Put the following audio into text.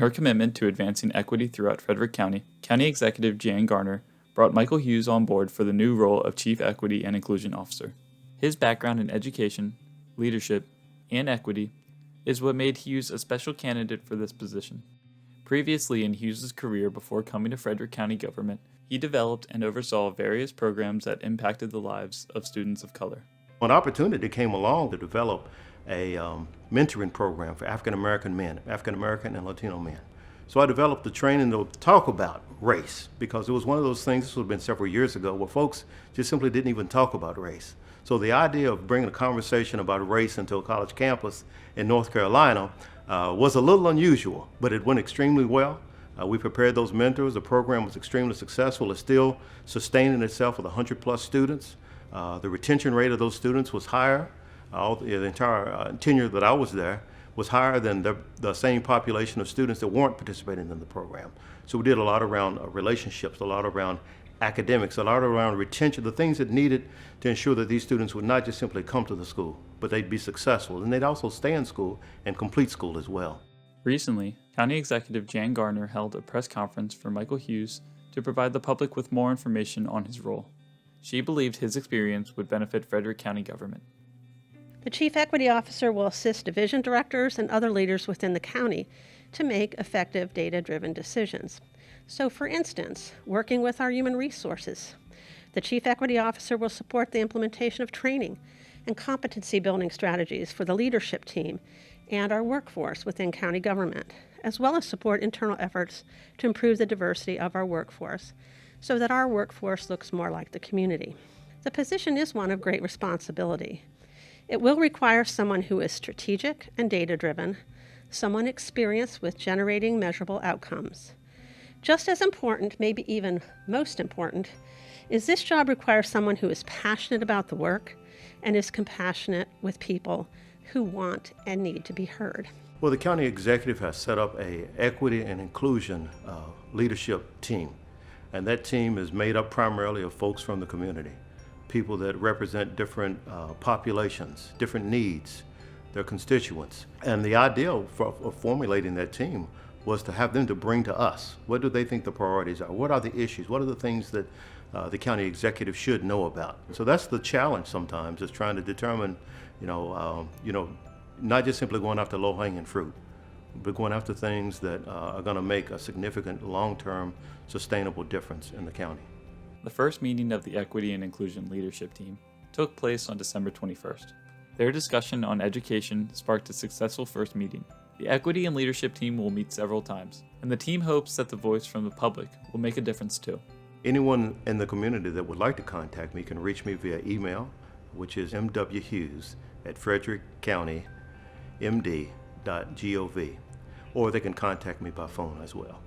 her commitment to advancing equity throughout Frederick County, County Executive Jan Garner brought Michael Hughes on board for the new role of Chief Equity and Inclusion Officer. His background in education, leadership, and equity is what made Hughes a special candidate for this position. Previously in Hughes' career before coming to Frederick County government, he developed and oversaw various programs that impacted the lives of students of color. An opportunity came along to develop a mentoring program for African American men, African American and Latino men. So I developed the training to talk about race, because it was one of those things, this would have been several years ago, where folks just simply didn't even talk about race. So the idea of bringing a conversation about race into a college campus in North Carolina was a little unusual, but it went extremely well. We prepared those mentors. The program was extremely successful. It's still sustaining itself with 100+ students. The retention rate of those students was higher. The entire tenure that I was there was higher than the same population of students that weren't participating in the program. So we did a lot around relationships, a lot around academics, a lot around retention, the things that needed to ensure that these students would not just simply come to the school, but they'd be successful, and they'd also stay in school and complete school as well. Recently, County Executive Jan Garner held a press conference for Michael Hughes to provide the public with more information on his role. She believed his experience would benefit Frederick County government. The Chief Equity Officer will assist division directors and other leaders within the county to make effective data-driven decisions. So, for instance, working with our human resources, the Chief Equity Officer will support the implementation of training and competency-building strategies for the leadership team and our workforce within county government, as well as support internal efforts to improve the diversity of our workforce so that our workforce looks more like the community. The position is one of great responsibility. It will require someone who is strategic and data-driven, someone experienced with generating measurable outcomes. Just as important, maybe even most important, is this job requires someone who is passionate about the work and is compassionate with people who want and need to be heard. Well, the county executive has set up an equity and inclusion leadership team, and that team is made up primarily of folks from the community, people that represent different populations, different needs, their constituents. And the idea of formulating that team was to have them to bring to us, what do they think the priorities are? What are the issues? What are the things that the county executive should know about? So that's the challenge sometimes, is trying to determine, not just simply going after low-hanging fruit, but going after things that are going to make a significant long-term sustainable difference in the county. The first meeting of the Equity and Inclusion Leadership Team took place on December 21st. Their discussion on education sparked a successful first meeting. The Equity and Leadership Team will meet several times, and the team hopes that the voice from the public will make a difference too. Anyone in the community that would like to contact me can reach me via email, which is mwhughes@frederickcountymd.gov, or they can contact me by phone as well.